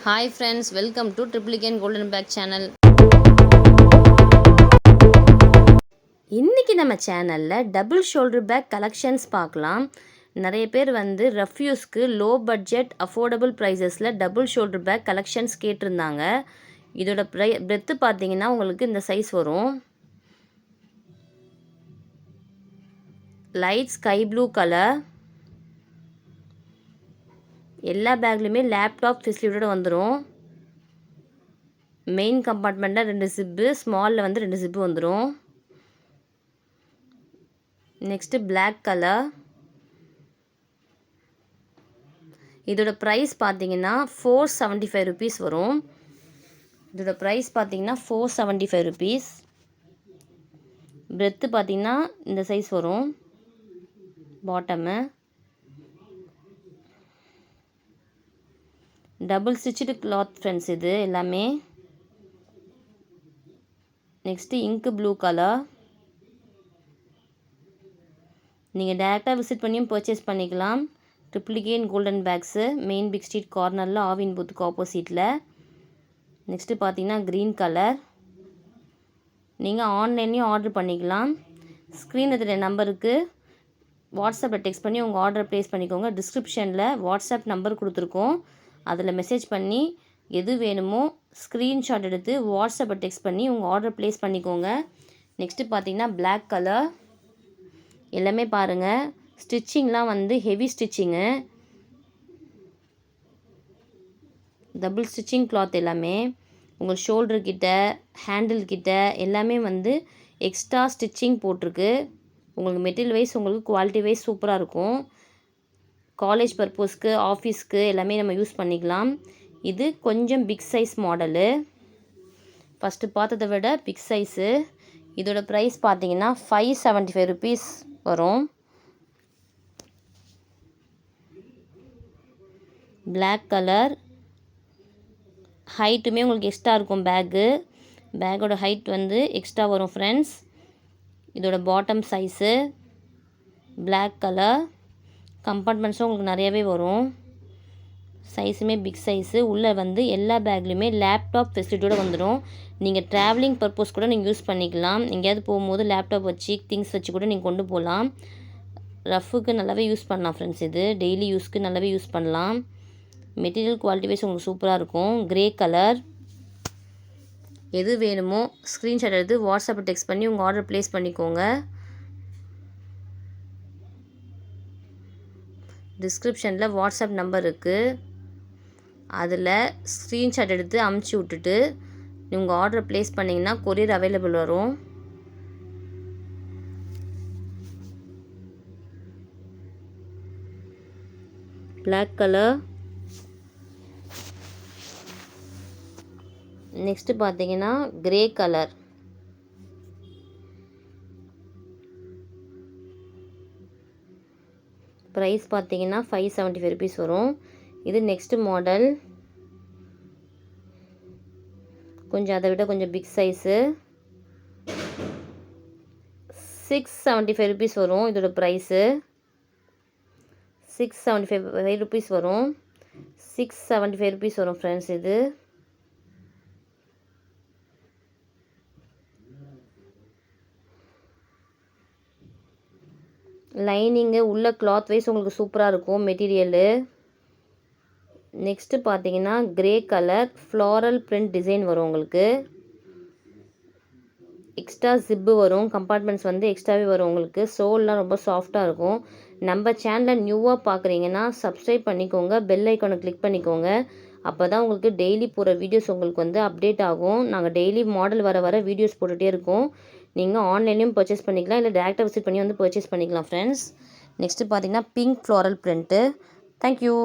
Hi friends, welcome to Triplicane Golden Bag channel. இன்னைக்கு நம்ம சேனலில் டபுள் ஷோல்டர் பேக் கலெக்ஷன்ஸ் பார்க்கலாம். நிறைய பேர் வந்து ரஃப்யூஸ்க்கு லோ பட்ஜெட் அஃபோர்டபுள் ப்ரைஸஸில் டபுள் ஷோல்டர் பேக் கலெக்ஷன்ஸ் கேட்டிருந்தாங்க. இதோட பிரெத்து பார்த்தீங்கன்னா உங்களுக்கு இந்த சைஸ் வரும். Light sky blue colour. எல்லா பேக்லையுமே லேப்டாப் ஃபெசிலிட்டியோட வந்துடும். மெயின் கம்பார்ட்மெண்ட்டில் 2 ஜிப்பு, ஸ்மாலில் வந்து 2 ஜிப்பு வந்துடும். Next black colour. இதோட ப்ரைஸ் பார்த்தீங்கன்னா 475 ருபீஸ் வரும். இதோட ப்ரைஸ் பார்த்தீங்கன்னா 475 ருபீஸ். பிரெத்து பார்த்தீங்கன்னா இந்த சைஸ் வரும். Bottom double stitched cloth friends இது எல்லாமே. நெக்ஸ்ட்டு இங்கு ப்ளூ கலர். நீங்கள் டேரெக்டாக விசிட் பண்ணியும் பர்ச்சேஸ் பண்ணிக்கலாம். Triplicane golden bags, main big street கார்னரில் ஆவின் பூத்துக்கு ஆப்போசிட்டில். நெக்ஸ்ட்டு பார்த்தீங்கன்னா க்ரீன் கலர். நீங்கள் ஆன்லைன்லேயும் ஆர்டர் பண்ணிக்கலாம். ஸ்க்ரீனில் இருக்கிற நம்பருக்கு வாட்ஸ்அப்பில் டெக்ஸ்ட் பண்ணி உங்கள் ஆர்டரை ப்ளேஸ் பண்ணிக்கோங்க. டிஸ்கிரிப்ஷனில் வாட்ஸ்அப் நம்பர் கொடுத்துருக்கோம். அதில் மெசேஜ் பண்ணி எது வேணுமோ ஸ்க்ரீன்ஷாட் எடுத்து வாட்ஸ்அப்பை டெக்ஸ்ட் பண்ணி உங்கள் ஆர்டர் ப்ளேஸ் பண்ணிக்கோங்க. நெக்ஸ்ட்டு பார்த்தீங்கன்னா பிளாக் கலர். எல்லாமே பாருங்கள், ஸ்டிச்சிங்லாம் வந்து heavy stitching, double stitching cloth எல்லாமே. உங்கள் ஷோல்டர் கிட்ட, ஹேண்டில் கிட்ட எல்லாமே வந்து எக்ஸ்ட்ரா ஸ்டிச்சிங் போட்டிருக்கு. உங்களுக்கு மெட்டீரியல் வைஸ் உங்களுக்கு குவாலிட்டி வைஸ் சூப்பராக இருக்கும். காலேஜ் பர்பஸ்க்கு, ஆஃபீஸ்க்கு எல்லாமே நம்ம யூஸ் பண்ணிக்கலாம். இது கொஞ்சம் பிக் சைஸ் மாடலு. ஃபஸ்ட்டு பார்த்ததை விட பிக் சைஸு. இதோட ப்ரைஸ் பார்த்தீங்கன்னா 575 ருபீஸ் வரும். Black colour. ஹைட்டுமே உங்களுக்கு எக்ஸ்ட்ரா இருக்கும். பேக்கோட ஹைட் வந்து எக்ஸ்ட்ரா வரும் ஃப்ரெண்ட்ஸ். இதோட பாட்டம் சைஸு பிளாக் கலர். கம்பார்ட்மெண்ட்ஸும் உங்களுக்கு நிறையவே வரும். சைஸுமே பிக் சைஸு. உள்ளே வந்து எல்லா பேக்லேயுமே லேப்டாப் ஃபெசிலிட்டியோடு வந்துடும். நீங்கள் ட்ராவலிங் பர்பஸ் கூட நீங்கள் யூஸ் பண்ணிக்கலாம். எங்கேயாவது போகும்போது லேப்டாப் வச்சு திங்ஸ் வச்சு கூட நீங்கள் கொண்டு போகலாம். ரஃபுக்கு நல்லாவே யூஸ் பண்ணலாம் ஃப்ரெண்ட்ஸ். இது டெய்லி யூஸ்க்கு நல்லாவே யூஸ் பண்ணலாம். மெட்டீரியல் குவாலிட்டி வைஸ் உங்களுக்கு சூப்பராக இருக்கும். Grey colour. எது வேணுமோ ஸ்க்ரீன்ஷாட் எடுத்து வாட்ஸ்அப்பை டெக்ஸ்ட் பண்ணி உங்கள் ஆர்டர் ப்ளேஸ் பண்ணிக்கோங்க. டிஸ்கிரிப்ஷனில் வாட்ஸ்அப் நம்பர் இருக்குது. அதில் ஸ்க்ரீன்ஷாட் எடுத்து அமுச்சு விட்டுட்டு உங்கள் ஆர்டரை ப்ளேஸ் பண்ணிங்கன்னா கொரியர் அவைலபிள் வரும். Black colour. நெக்ஸ்ட்டு பார்த்தீங்கன்னா க்ரே கலர். ப்ரைஸ் பார்த்தீங்கன்னா 575 ருபீஸ் வரும். இது நெக்ஸ்ட்டு மாடல். கொஞ்சம் அதை விட கொஞ்சம் பிக் சைஸு. 675 ருபீஸ் வரும். இதோட ப்ரைஸு 675 ருபீஸ் வரும். 675 ருபீஸ் வரும் ஃப்ரெண்ட்ஸ். இது லைனிங்கு உள்ள கிளாத் வைஸ் உங்களுக்கு சூப்பராக இருக்கும் மெட்டீரியலு. நெக்ஸ்ட்டு பார்த்தீங்கன்னா grey colour floral print design வரும் உங்களுக்கு. எக்ஸ்ட்ரா ஜிப்பு வரும். கம்பார்ட்மெண்ட்ஸ் வந்து எக்ஸ்ட்ராவே வரும் உங்களுக்கு. சோல்லாம் ரொம்ப சாஃப்டாக இருக்கும். நம்ம சேனலை நியூவாக பார்க்குறீங்கன்னா சப்ஸ்கிரைப் பண்ணிக்கோங்க. பெல் ஐக்கானை கிளிக் பண்ணிக்கோங்க. அப்போ தான் உங்களுக்கு டெய்லி போகிற வீடியோஸ் உங்களுக்கு வந்து அப்டேட் ஆகும். நாங்கள் டெய்லி மாடல் வர வீடியோஸ் போட்டுகிட்டே இருக்கோம். நீங்கள் ஆன்லைன்லேயும் பர்ச்சேஸ் பண்ணிக்கலாம், இல்லை டேரெக்டாக விசிட் பண்ணி வந்து பர்ச்சேஸ் பண்ணிக்கலாம் ஃப்ரெண்ட்ஸ். நெக்ஸ்ட்டு பார்த்தீங்கன்னா பிங்க் ஃப்ளாரல் பிரிண்ட்டு. தேங்க்யூ.